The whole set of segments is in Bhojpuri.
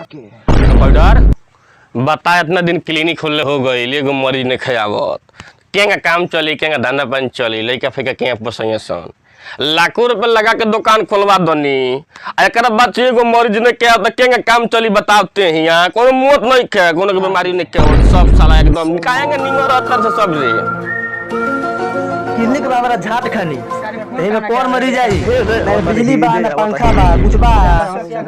पाउडर बता इतना दिन क्लिनिक खोलने हो गई एगो मरीज ने खयावत केंगा काम चली केंगा धंधा पानी चली लइका फेंका केंगा पोसैया सन लाखों रुपए लगा के दुकान खोलवा दनी एक बाद एगो मरीज ने क्या केंगा काम चली बताते हैं यहाँ कोनो मौत नहीं खे कोनो के बीमारी नहीं खे सब साला एकदम निकायेंगे निमर रहता से सब रे क्लिनिक में हमारा झाट खानी यही में कौन मरी जाई ना बिजली बा ना पंखा बा कुछ बा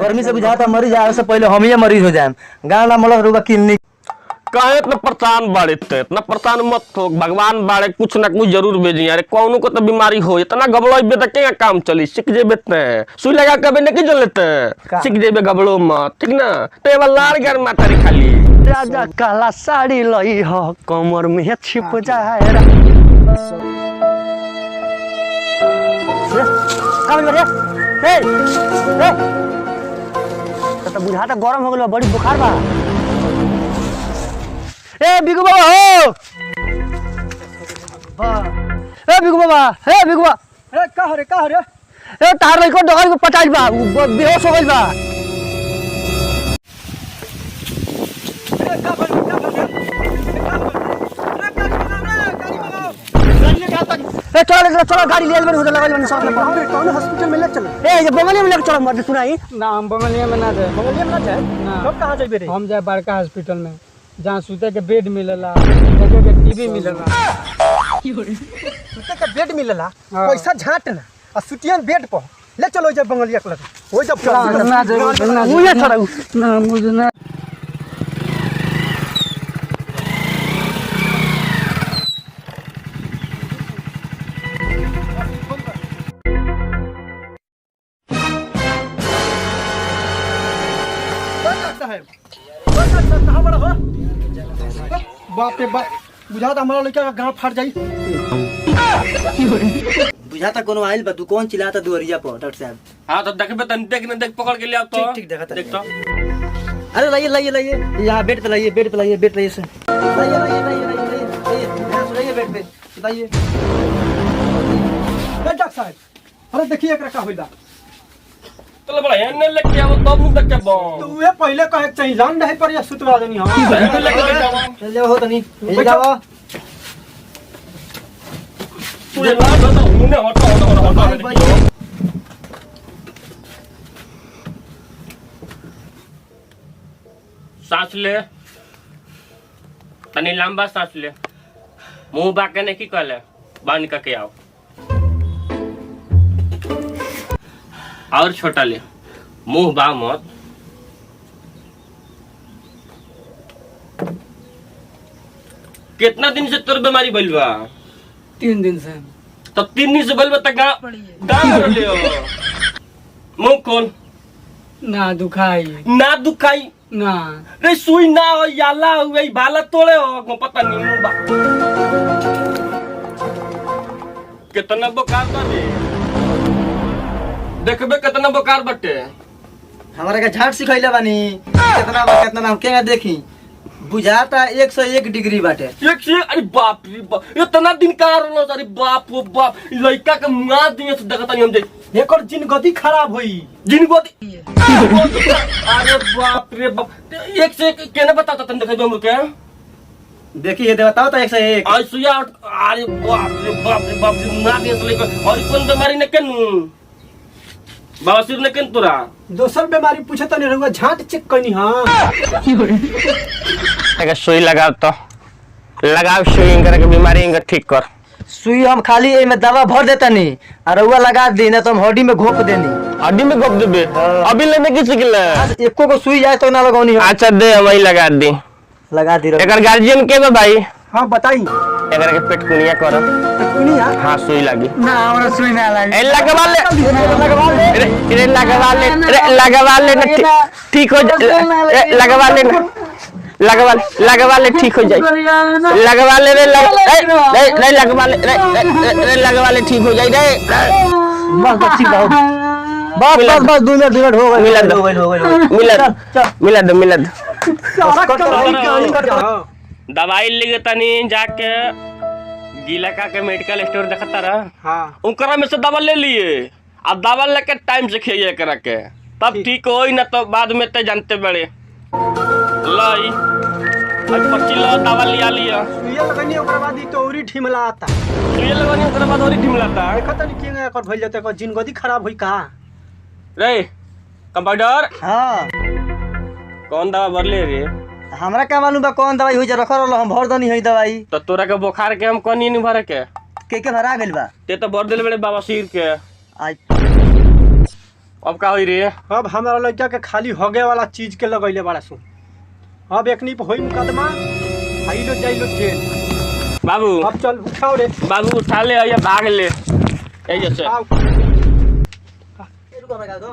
गर्मी से बुझाता मरी जाए उससे पहले हम ही मरीज हो जाए गाँव ना मतलब रुका क्लिनिक कहे इतना परेशान बाड़े इतना परेशान मत हो भगवान बाड़े कुछ ना कुछ जरूर भेजी अरे कौनो को तो बीमारी हो इतना गबड़ो तो क्या काम चली सीख जेबे सुई लगा कभी नहीं जल लेते सीख जेबे गबड़ो मत ठीक ना तो लाड़ घर माता खाली राजा काला साड़ी लई हो कमर में छिप जाए तो बुझाता गरम हो गल बड़ी बुखार बा ए बिगु बाबा हो ए बिगु बाबा ए बिगु बाबा ए का रे ए तार लइको डगर को पटाइल बा बेहोश हो गइल बा ए चलो गाड़ी ले ले उधर लगा ले साथ में कौन हॉस्पिटल में ले चलो ए ये बंगलिया में ले चलो मत सुनाई ना हम बंगलिया में ना जाए बंगलिया में ना जाए कब कहां जाबे रे हम जाए बड़का हॉस्पिटल में जहाँ सूते के बेड मिलेला देखे के टीवी मिलेला सूते के बेड मिलेला पैसा झाट ना आ सुतियन बेड पर ले चलो जब बंगलिया क्लब हो जब ना मुझे छोड़ो ना मुझे ना बाप रे बाप बुझाता हमारा लड़का का गांव फाट जाई बुझाता कोनो आइल बा दुकान चिल्लाता दुवरिया पर डॉक्टर साहब हाँ तो देखबे तन देख पकड़ के ले आओ तो ठीक देखा देख तो अरे लाइए यहाँ बेड पे लाइए से लाइए बेड पे लाइए डॉक्टर साहब अरे देखिए एकरा का होइला चलो बड़ा एने लेके आओ तब मुंह देख के बो तो वे पहले कहे चाहिए जान रहे पर या सुतवा देनी हां लेके जाओ चल हो तनी ले जाओ तू ये ना बता मुंह हटा सांस ले तनी लंबा सांस ले मुंह बाके ने की कहले बंद करके आओ और छोटा ले मुंह बा मत कितना दिन से तोर बीमारी भइल बा 3 दिन से तो 3 दिन से भइल बा त गाँव ले मुंह खोल ना दुखाई ना रे सुई ना हो याला हुई भाला तोड़े हो पता नहीं मुंह बा कितना बुखार बा रे देखबे कितना बुखार बटे हमारा का झाट सिखैले बानी कितना हम केगा देखी बुझाता 101 डिग्री बाटे एक से अरे बाप रे बाप इतना दिन का रहलो अरे बाप रे बाप लड़का के मुआ दिए से देखता नहीं हम जे एकर जिंदगी खराब होई जिंदगी अरे बाप रे बाप एक से केने बताता तन देखै हमर के देखिए दे बताओ तो 101 आई सुया अरे बाप रे मुआ दिए से लेकर और कौन बीमारी ने केनु बवासीर ने केन तोरा दोसर बीमारी पूछे त नहीं रहूगा झाट चेक करनी हां एक सुई लगाओ तो लगाओ सुई इनकर के बीमारी इनकर ठीक कर सुई हम खाली ए में दवा भर देता नहीं और रउआ लगा दी ना तो हम हड्डी में घोप देनी हड्डी में घोप देबे अभी लेने की सिखले एको को सुई जाए तो ना लगानी हो अच्छा दे वही लगा दी एकर गार्जियन के बा भाई हां बताई एकर के पेट कुनिया कर कुनिया हां सुई लागी ना हमरा सुई ना लागी ए लगवा ले ठीक हो जाए लगवा ले ठीक हो जाए लगवा ले रे लगवा ले ठीक हो जाए रे बस ठीक हो बस 2 मिनट हो गए मिला दो दवाई लेके तनी जाके गिलका के मेडिकल स्टोर देखता रहा हां उनकरा में से दवा ले लिए अब दवा लेके टाइम से खाइए करा के तब ठीक होई ना तो बाद में ते जानते बड़े लाई आज 25 लो दवा लिया लिया सुइया लगनी ओकरा बाद ई तो औरी ठिमलाता सुइया लगवानी ओकरा बाद और ठिमलाता देखा तनी केंगे एकर भइल जते एकर जिंदगी खराब होई का रे कंपाउंडर हाँ कौन दवा भरले रे हमरा क्या मालूम बा कौन दवाई होई जे रखल रहल हम भर दनी है दवाई तो तोरा के बुखार के हम कनी नहीं भरे के भरा गेल बा ते तो भर दिल बड़े बाबा सिर के आज अब का होई रे अब हमारा लड़का के खाली होगे वाला चीज के लगैले बड़ा सु अब एकनी पे होई मुकदमा आइलो जाइलो जेल बाबू अब चल उठाओ रे बाबू उठा ले या भाग ले ए जैसे आओ रुको हमरा दो